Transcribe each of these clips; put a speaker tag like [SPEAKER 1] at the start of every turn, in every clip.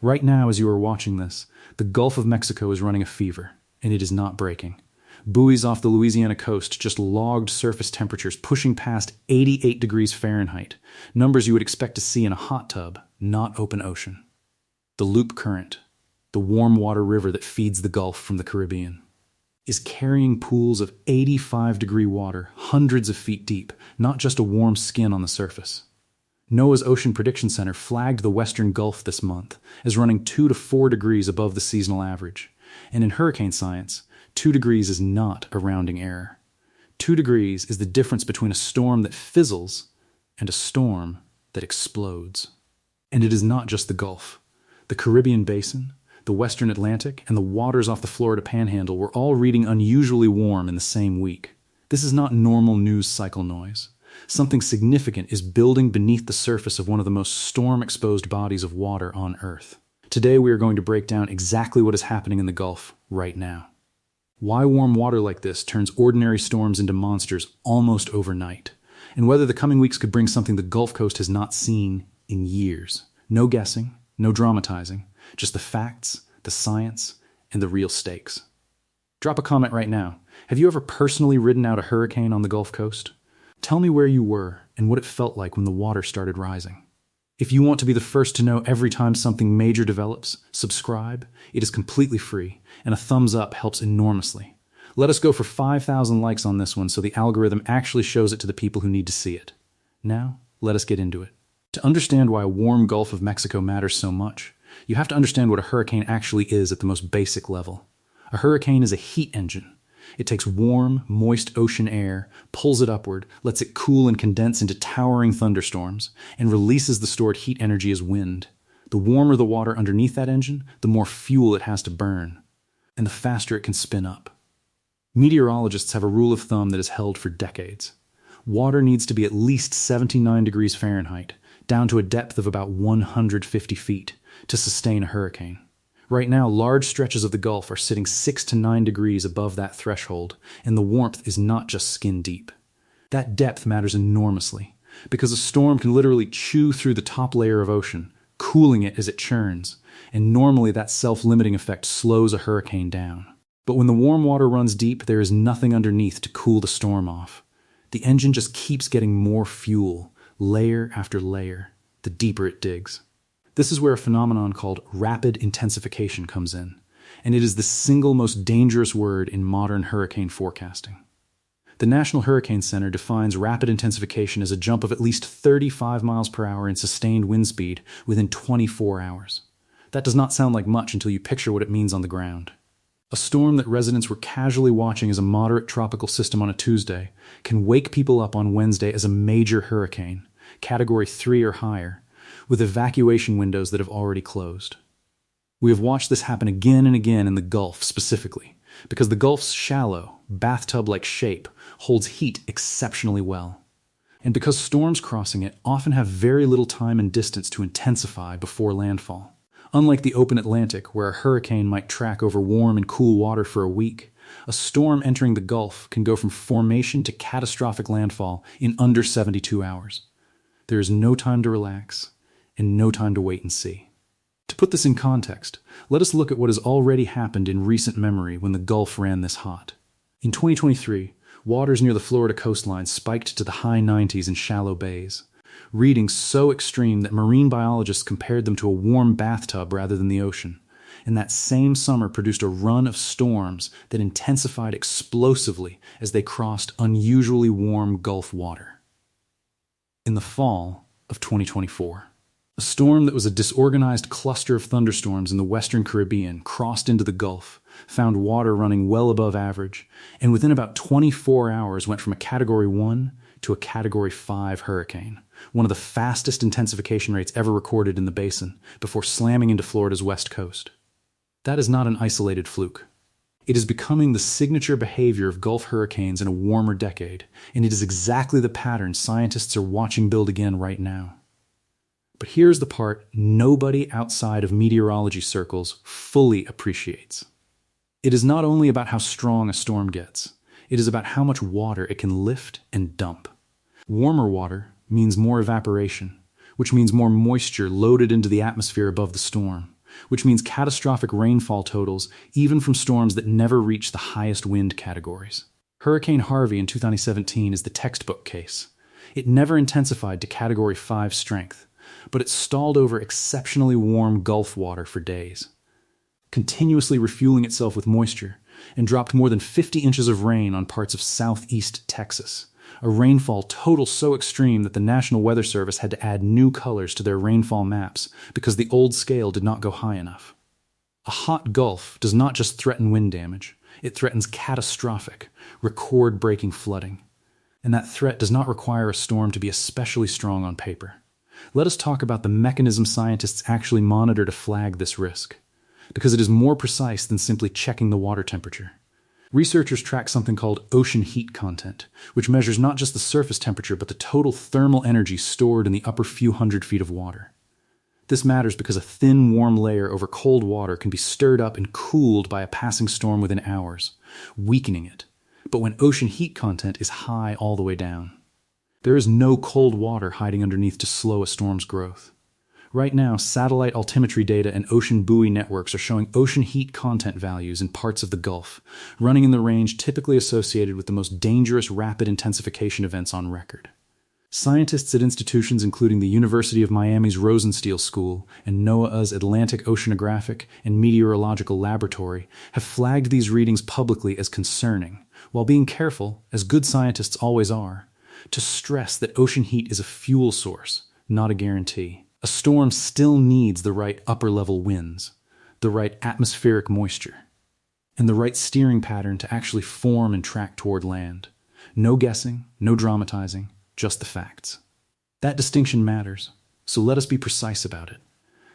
[SPEAKER 1] Right now, as you are watching this, the Gulf of Mexico is running a fever, and it is not breaking. Buoys off the Louisiana coast just logged surface temperatures pushing past 88 degrees Fahrenheit, numbers you would expect to see in a hot tub, not open ocean. The Loop Current, the warm water river that feeds the Gulf from the Caribbean, is carrying pools of 85-degree water hundreds of feet deep, not just a warm skin on the surface. NOAA's Ocean Prediction Center flagged the Western Gulf this month as running 2 to 4 degrees above the seasonal average. And in hurricane science, 2 degrees is not a rounding error. 2 degrees is the difference between a storm that fizzles and a storm that explodes. And it is not just the Gulf. The Caribbean Basin, the Western Atlantic, and the waters off the Florida Panhandle were all reading unusually warm in the same week. This is not normal news cycle noise. Something significant is building beneath the surface of one of the most storm-exposed bodies of water on Earth. Today we are going to break down exactly what is happening in the Gulf right now. Why warm water like this turns ordinary storms into monsters almost overnight, and whether the coming weeks could bring something the Gulf Coast has not seen in years. No guessing, no dramatizing, just the facts, the science, and the real stakes. Drop a comment right now. Have you ever personally ridden out a hurricane on the Gulf Coast? Tell me where you were and what it felt like when the water started rising. If you want to be the first to know every time something major develops, subscribe. It is completely free, and a thumbs up helps enormously. Let us go for 5,000 likes on this one so the algorithm actually shows it to the people who need to see it. Now, let us get into it. To understand why a warm Gulf of Mexico matters so much, you have to understand what a hurricane actually is at the most basic level. A hurricane is a heat engine. It takes warm, moist ocean air, pulls it upward, lets it cool and condense into towering thunderstorms, and releases the stored heat energy as wind. The warmer the water underneath that engine, the more fuel it has to burn, and the faster it can spin up. Meteorologists have a rule of thumb that is held for decades. Water needs to be at least 79 degrees Fahrenheit, down to a depth of about 150 feet, to sustain a hurricane. Right now, large stretches of the Gulf are sitting 6 to 9 degrees above that threshold, and the warmth is not just skin deep. That depth matters enormously, because a storm can literally chew through the top layer of ocean, cooling it as it churns, and normally that self-limiting effect slows a hurricane down. But when the warm water runs deep, there is nothing underneath to cool the storm off. The engine just keeps getting more fuel, layer after layer, the deeper it digs. This is where a phenomenon called rapid intensification comes in, and it is the single most dangerous word in modern hurricane forecasting. The National Hurricane Center defines rapid intensification as a jump of at least 35 miles per hour in sustained wind speed within 24 hours. That does not sound like much until you picture what it means on the ground. A storm that residents were casually watching as a moderate tropical system on a Tuesday can wake people up on Wednesday as a major hurricane, Category 3 or higher, with evacuation windows that have already closed. We have watched this happen again and again in the Gulf specifically, because the Gulf's shallow, bathtub-like shape holds heat exceptionally well. And because storms crossing it often have very little time and distance to intensify before landfall. Unlike the open Atlantic, where a hurricane might track over warm and cool water for a week, a storm entering the Gulf can go from formation to catastrophic landfall in under 72 hours. There is no time to relax, and no time to wait and see. To put this in context, let us look at what has already happened in recent memory when the Gulf ran this hot. In 2023, waters near the Florida coastline spiked to the high 90s in shallow bays, readings so extreme that marine biologists compared them to a warm bathtub rather than the ocean, and that same summer produced a run of storms that intensified explosively as they crossed unusually warm Gulf water. In the fall of 2024, a storm that was a disorganized cluster of thunderstorms in the Western Caribbean crossed into the Gulf, found water running well above average, and within about 24 hours went from a Category 1 to a Category 5 hurricane, one of the fastest intensification rates ever recorded in the basin, before slamming into Florida's west coast. That is not an isolated fluke. It is becoming the signature behavior of Gulf hurricanes in a warmer decade, and it is exactly the pattern scientists are watching build again right now. But here's the part nobody outside of meteorology circles fully appreciates. It is not only about how strong a storm gets, it is about how much water it can lift and dump. Warmer water means more evaporation, which means more moisture loaded into the atmosphere above the storm, which means catastrophic rainfall totals even from storms that never reach the highest wind categories. Hurricane Harvey in 2017 is the textbook case. It never intensified to Category 5 strength, but it stalled over exceptionally warm Gulf water for days, continuously refueling itself with moisture, and dropped more than 50 inches of rain on parts of southeast Texas, a rainfall total so extreme that the National Weather Service had to add new colors to their rainfall maps because the old scale did not go high enough. A hot Gulf does not just threaten wind damage, it threatens catastrophic, record-breaking flooding. And that threat does not require a storm to be especially strong on paper. Let us talk about the mechanism scientists actually monitor to flag this risk, because it is more precise than simply checking the water temperature. Researchers track something called ocean heat content, which measures not just the surface temperature but the total thermal energy stored in the upper few hundred feet of water. This matters because a thin, warm layer over cold water can be stirred up and cooled by a passing storm within hours, weakening it. But when ocean heat content is high all the way down, there is no cold water hiding underneath to slow a storm's growth. Right now, satellite altimetry data and ocean buoy networks are showing ocean heat content values in parts of the Gulf, running in the range typically associated with the most dangerous rapid intensification events on record. Scientists at institutions including the University of Miami's Rosenstiel School and NOAA's Atlantic Oceanographic and Meteorological Laboratory have flagged these readings publicly as concerning, while being careful, as good scientists always are, to stress that ocean heat is a fuel source, not a guarantee. A storm still needs the right upper-level winds, the right atmospheric moisture, and the right steering pattern to actually form and track toward land. No guessing, no dramatizing, just the facts. That distinction matters, so let us be precise about it.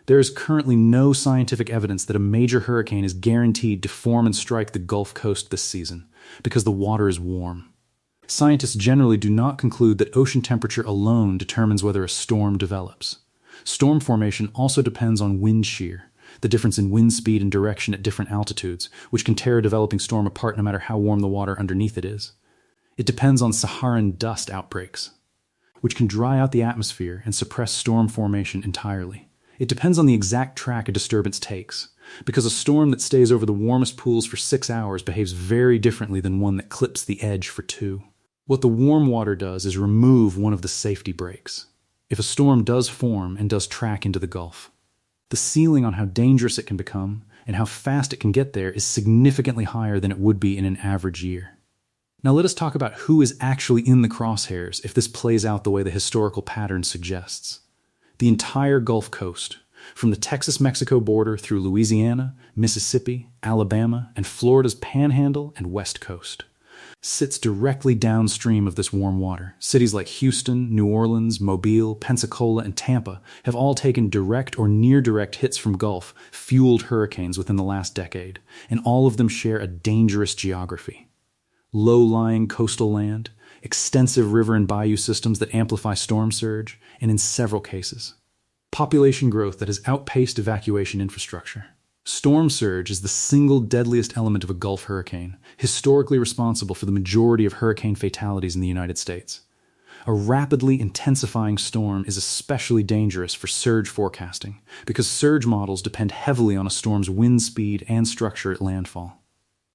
[SPEAKER 1] There is currently no scientific evidence that a major hurricane is guaranteed to form and strike the Gulf Coast this season, because the water is warm. Scientists generally do not conclude that ocean temperature alone determines whether a storm develops. Storm formation also depends on wind shear, the difference in wind speed and direction at different altitudes, which can tear a developing storm apart no matter how warm the water underneath it is. It depends on Saharan dust outbreaks, which can dry out the atmosphere and suppress storm formation entirely. It depends on the exact track a disturbance takes, because a storm that stays over the warmest pools for 6 hours behaves very differently than one that clips the edge for 2. What the warm water does is remove one of the safety brakes if a storm does form and does track into the Gulf. The ceiling on how dangerous it can become and how fast it can get there is significantly higher than it would be in an average year. Now let us talk about who is actually in the crosshairs if this plays out the way the historical pattern suggests. The entire Gulf Coast, from the Texas-Mexico border through Louisiana, Mississippi, Alabama, and Florida's Panhandle and West Coast, sits directly downstream of this warm water. Cities like Houston, New Orleans, Mobile, Pensacola, and Tampa have all taken direct or near-direct hits from Gulf-fueled hurricanes within the last decade, and all of them share a dangerous geography. Low-lying coastal land, extensive river and bayou systems that amplify storm surge, and in several cases, population growth that has outpaced evacuation infrastructure. Storm surge is the single deadliest element of a Gulf hurricane, historically responsible for the majority of hurricane fatalities in the United States. A rapidly intensifying storm is especially dangerous for surge forecasting, because surge models depend heavily on a storm's wind speed and structure at landfall.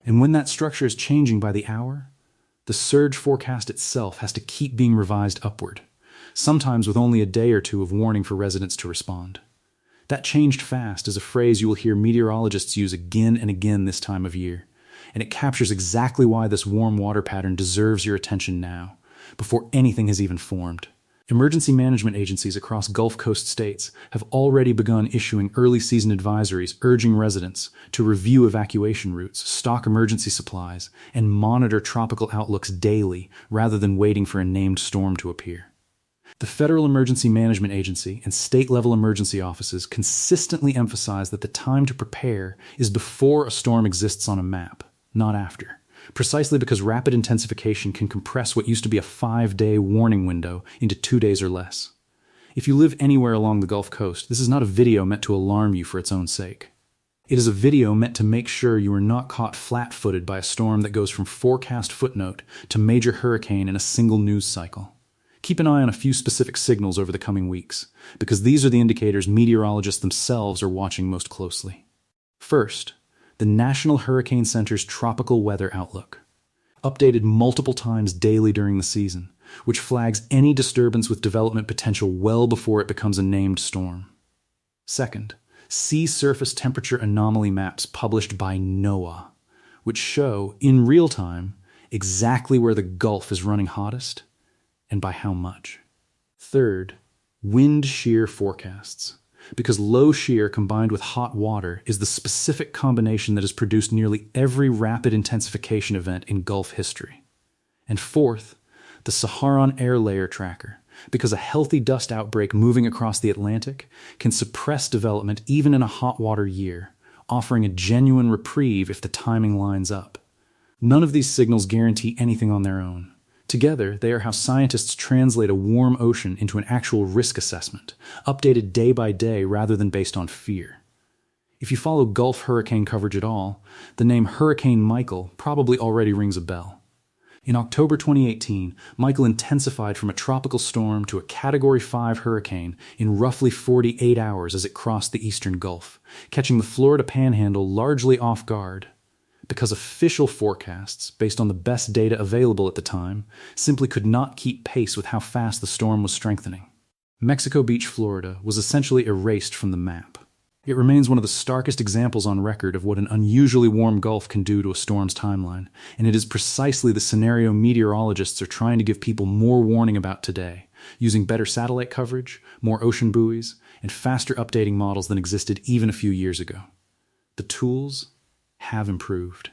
[SPEAKER 1] And when that structure is changing by the hour, the surge forecast itself has to keep being revised upward, sometimes with only a day or two of warning for residents to respond. That changed fast is a phrase you will hear meteorologists use again and again this time of year, and it captures exactly why this warm water pattern deserves your attention now, before anything has even formed. Emergency management agencies across Gulf Coast states have already begun issuing early season advisories urging residents to review evacuation routes, stock emergency supplies, and monitor tropical outlooks daily rather than waiting for a named storm to appear. The Federal Emergency Management Agency and state-level emergency offices consistently emphasize that the time to prepare is before a storm exists on a map, not after, precisely because rapid intensification can compress what used to be a 5-day warning window into 2 days or less. If you live anywhere along the Gulf Coast, this is not a video meant to alarm you for its own sake. It is a video meant to make sure you are not caught flat-footed by a storm that goes from forecast footnote to major hurricane in a single news cycle. Keep an eye on a few specific signals over the coming weeks, because these are the indicators meteorologists themselves are watching most closely. First, the National Hurricane Center's tropical weather outlook, updated multiple times daily during the season, which flags any disturbance with development potential well before it becomes a named storm. Second, sea surface temperature anomaly maps published by NOAA, which show, in real time, exactly where the Gulf is running hottest and by how much. Third, wind shear forecasts, because low shear combined with hot water is the specific combination that has produced nearly every rapid intensification event in Gulf history. And fourth, the Saharan air layer tracker, because a healthy dust outbreak moving across the Atlantic can suppress development even in a hot water year, offering a genuine reprieve if the timing lines up. None of these signals guarantee anything on their own. Together, they are how scientists translate a warm ocean into an actual risk assessment, updated day by day rather than based on fear. If you follow Gulf hurricane coverage at all, the name Hurricane Michael probably already rings a bell. In October 2018, Michael intensified from a tropical storm to a Category 5 hurricane in roughly 48 hours as it crossed the eastern Gulf, catching the Florida Panhandle largely off guard, because official forecasts, based on the best data available at the time, simply could not keep pace with how fast the storm was strengthening. Mexico Beach, Florida, was essentially erased from the map. It remains one of the starkest examples on record of what an unusually warm Gulf can do to a storm's timeline, and it is precisely the scenario meteorologists are trying to give people more warning about today, using better satellite coverage, more ocean buoys, and faster updating models than existed even a few years ago. The tools have improved.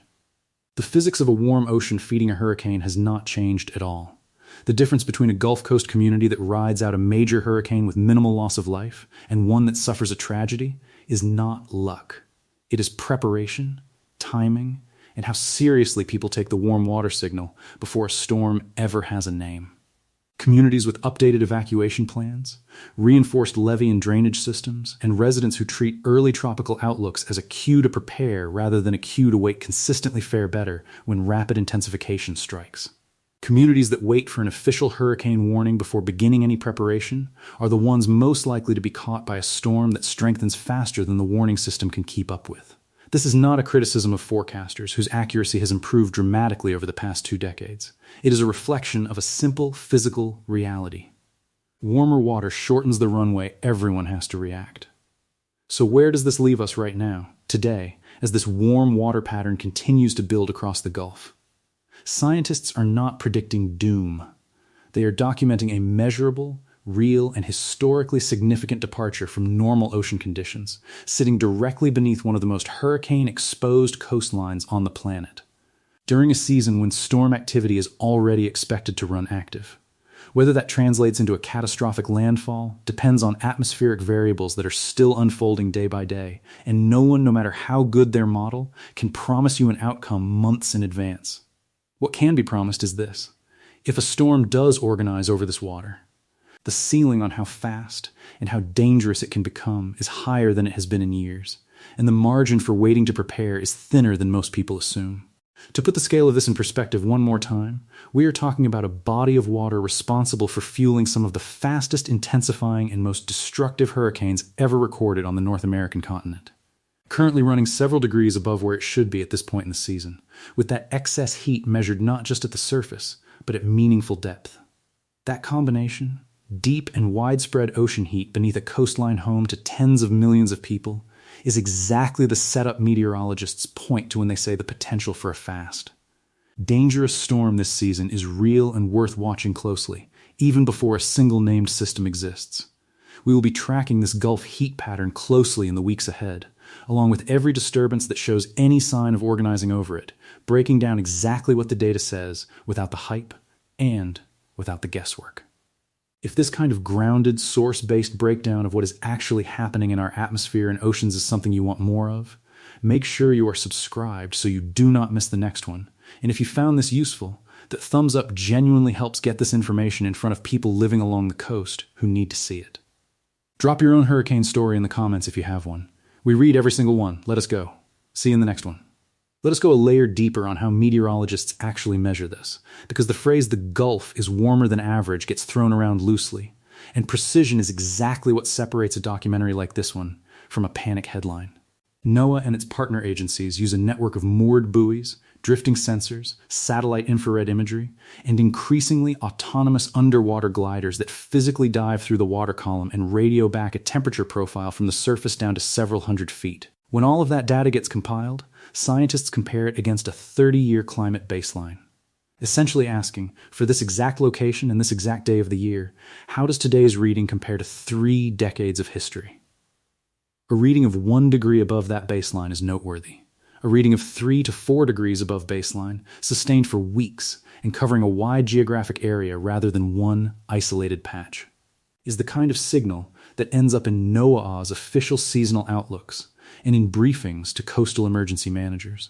[SPEAKER 1] The physics of a warm ocean feeding a hurricane has not changed at all. The difference between a Gulf Coast community that rides out a major hurricane with minimal loss of life and one that suffers a tragedy is not luck. It is preparation, timing, and how seriously people take the warm water signal before a storm ever has a name. Communities with updated evacuation plans, reinforced levee and drainage systems, and residents who treat early tropical outlooks as a cue to prepare rather than a cue to wait consistently fare better when rapid intensification strikes. Communities that wait for an official hurricane warning before beginning any preparation are the ones most likely to be caught by a storm that strengthens faster than the warning system can keep up with. This is not a criticism of forecasters whose accuracy has improved dramatically over the past 2 decades. It is a reflection of a simple physical reality. Warmer water shortens the runway everyone has to react. So where does this leave us right now, today, as this warm water pattern continues to build across the Gulf? Scientists are not predicting doom. They are documenting a measurable, real, and historically significant departure from normal ocean conditions, sitting directly beneath one of the most hurricane-exposed coastlines on the planet, during a season when storm activity is already expected to run active. Whether that translates into a catastrophic landfall depends on atmospheric variables that are still unfolding day by day, and no one, no matter how good their model, can promise you an outcome months in advance. What can be promised is this: if a storm does organize over this water, the ceiling on how fast and how dangerous it can become is higher than it has been in years, and the margin for waiting to prepare is thinner than most people assume. To put the scale of this in perspective one more time, we are talking about a body of water responsible for fueling some of the fastest intensifying and most destructive hurricanes ever recorded on the North American continent. Currently running several degrees above where it should be at this point in the season, with that excess heat measured not just at the surface, but at meaningful depth. That combination, deep and widespread ocean heat beneath a coastline home to tens of millions of people, is exactly the setup meteorologists point to when they say the potential for a fast. Dangerous storm this season is real and worth watching closely, even before a single named system exists. We will be tracking this Gulf heat pattern closely in the weeks ahead, along with every disturbance that shows any sign of organizing over it, breaking down exactly what the data says without the hype and without the guesswork. If this kind of grounded, source-based breakdown of what is actually happening in our atmosphere and oceans is something you want more of, make sure you are subscribed so you do not miss the next one. And if you found this useful, that thumbs up genuinely helps get this information in front of people living along the coast who need to see it. Drop your own hurricane story in the comments if you have one. We read every single one. Let us go. See you in the next one. Let us go a layer deeper on how meteorologists actually measure this, because the phrase "the Gulf is warmer than average" gets thrown around loosely, and precision is exactly what separates a documentary like this one from a panic headline. NOAA and its partner agencies use a network of moored buoys, drifting sensors, satellite infrared imagery, and increasingly autonomous underwater gliders that physically dive through the water column and radio back a temperature profile from the surface down to several hundred feet. When all of that data gets compiled, scientists compare it against a 30-year climate baseline, essentially asking, for this exact location and this exact day of the year, how does today's reading compare to 3 decades of history? A reading of 1 degree above that baseline is noteworthy. A reading of 3 to 4 degrees above baseline, sustained for weeks and covering a wide geographic area rather than one isolated patch, is the kind of signal that ends up in NOAA's official seasonal outlooks and in briefings to coastal emergency managers.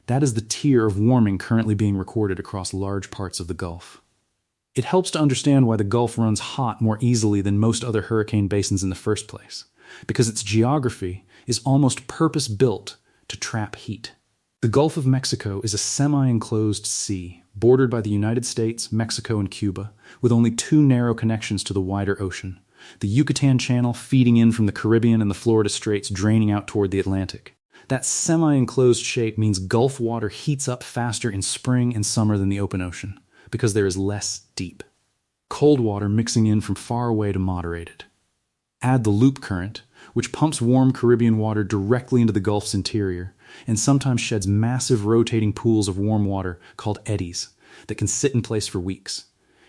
[SPEAKER 1] That is the tier of warming currently being recorded across large parts of the Gulf. It helps to understand why the Gulf runs hot more easily than most other hurricane basins in the first place, because its geography is almost purpose-built to trap heat. The Gulf of Mexico is a semi-enclosed sea, bordered by the United States, Mexico, and Cuba, with only 2 narrow connections to the wider ocean, the Yucatan Channel feeding in from the Caribbean and the Florida Straits draining out toward the Atlantic. That semi-enclosed shape means Gulf water heats up faster in spring and summer than the open ocean, because there is less deep. Cold water mixing in from far away to moderated. Add the loop current, which pumps warm Caribbean water directly into the Gulf's interior, and sometimes sheds massive rotating pools of warm water called eddies that can sit in place for weeks.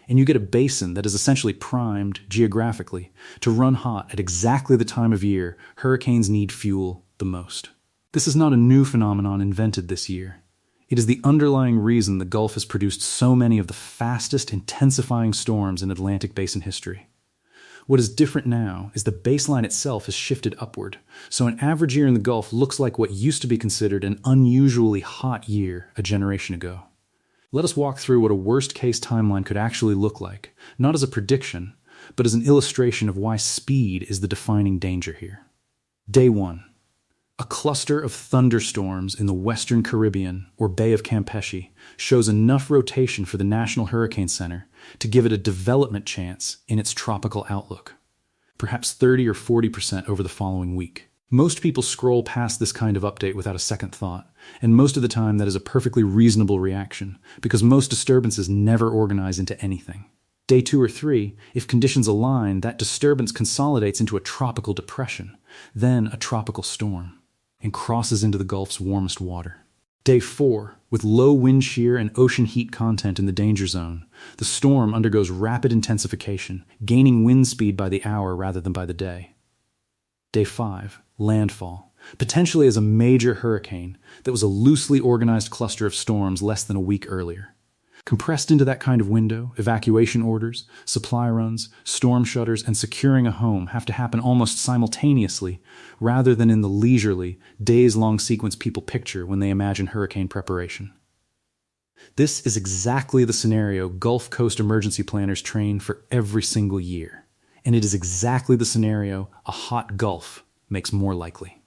[SPEAKER 1] And you get a basin that is essentially primed, geographically, to run hot at exactly the time of year hurricanes need fuel the most. This is not a new phenomenon invented this year. It is the underlying reason the Gulf has produced so many of the fastest intensifying storms in Atlantic basin history. What is different now is the baseline itself has shifted upward, so an average year in the Gulf looks like what used to be considered an unusually hot year a generation ago. Let us walk through what a worst-case timeline could actually look like, not as a prediction, but as an illustration of why speed is the defining danger here. Day 1. A cluster of thunderstorms in the western Caribbean, or Bay of Campeche, shows enough rotation for the National Hurricane Center to give it a development chance in its tropical outlook, perhaps 30 or 40% over the following week. Most people scroll past this kind of update without a second thought, and most of the time that is a perfectly reasonable reaction, because most disturbances never organize into anything. Day 2 or 3, if conditions align, that disturbance consolidates into a tropical depression, then a tropical storm, and crosses into the Gulf's warmest water. Day 4, with low wind shear and ocean heat content in the danger zone, the storm undergoes rapid intensification, gaining wind speed by the hour rather than by the day. Day 5, landfall, potentially as a major hurricane that was a loosely organized cluster of storms less than a week earlier. Compressed into that kind of window, evacuation orders, supply runs, storm shutters, and securing a home have to happen almost simultaneously, rather than in the leisurely, days-long sequence people picture when they imagine hurricane preparation. This is exactly the scenario Gulf Coast emergency planners train for every single year, and it is exactly the scenario a hot Gulf makes more likely.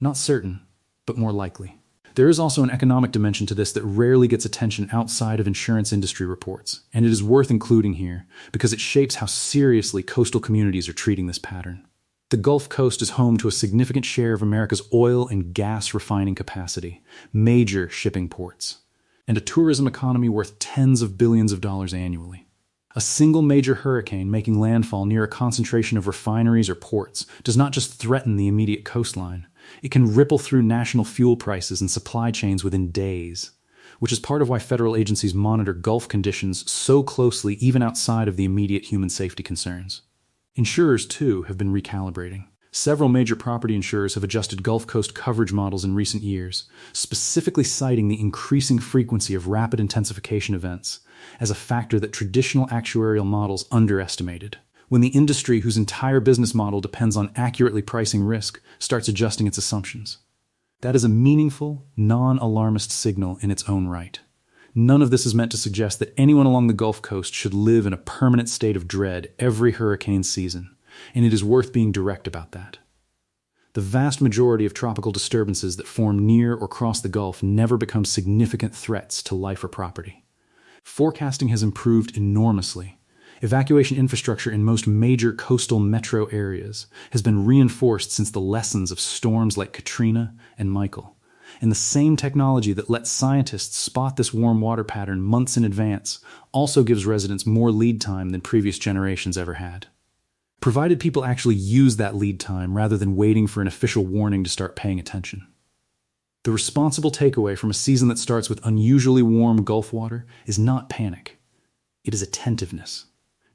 [SPEAKER 1] Not certain, but more likely. There is also an economic dimension to this that rarely gets attention outside of insurance industry reports, and it is worth including here because it shapes how seriously coastal communities are treating this pattern. The Gulf Coast is home to a significant share of America's oil and gas refining capacity, major shipping ports, and a tourism economy worth tens of billions of dollars annually. A single major hurricane making landfall near a concentration of refineries or ports does not just threaten the immediate coastline. It can ripple through national fuel prices and supply chains within days, which is part of why federal agencies monitor Gulf conditions so closely even outside of the immediate human safety concerns. Insurers, too, have been recalibrating. Several major property insurers have adjusted Gulf Coast coverage models in recent years, specifically citing the increasing frequency of rapid intensification events as a factor that traditional actuarial models underestimated. When the industry, whose entire business model depends on accurately pricing risk, starts adjusting its assumptions. That is a meaningful, non-alarmist signal in its own right. None of this is meant to suggest that anyone along the Gulf Coast should live in a permanent state of dread every hurricane season, and it is worth being direct about that. The vast majority of tropical disturbances that form near or cross the Gulf never become significant threats to life or property. Forecasting has improved enormously. Evacuation infrastructure in most major coastal metro areas has been reinforced since the lessons of storms like Katrina and Michael. And the same technology that lets scientists spot this warm water pattern months in advance also gives residents more lead time than previous generations ever had. Provided people actually use that lead time rather than waiting for an official warning to start paying attention. The responsible takeaway from a season that starts with unusually warm Gulf water is not panic. It is attentiveness.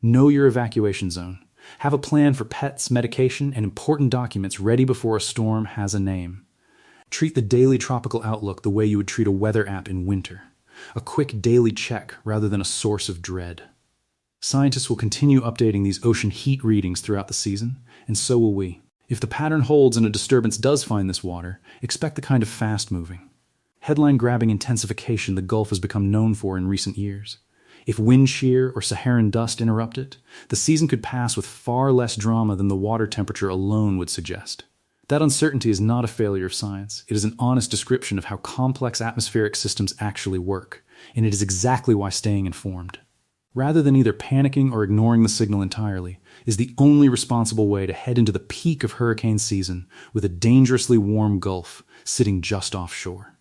[SPEAKER 1] Know your evacuation zone. Have a plan for pets, medication, and important documents ready before a storm has a name. Treat the daily tropical outlook the way you would treat a weather app in winter. A quick daily check rather than a source of dread. Scientists will continue updating these ocean heat readings throughout the season, and so will we. If the pattern holds and a disturbance does find this water, expect the kind of fast-moving, headline-grabbing intensification the Gulf has become known for in recent years. If wind shear or Saharan dust interrupt it, the season could pass with far less drama than the water temperature alone would suggest. That uncertainty is not a failure of science. It is an honest description of how complex atmospheric systems actually work, and it is exactly why staying informed, rather than either panicking or ignoring the signal entirely, is the only responsible way to head into the peak of hurricane season with a dangerously warm Gulf sitting just offshore.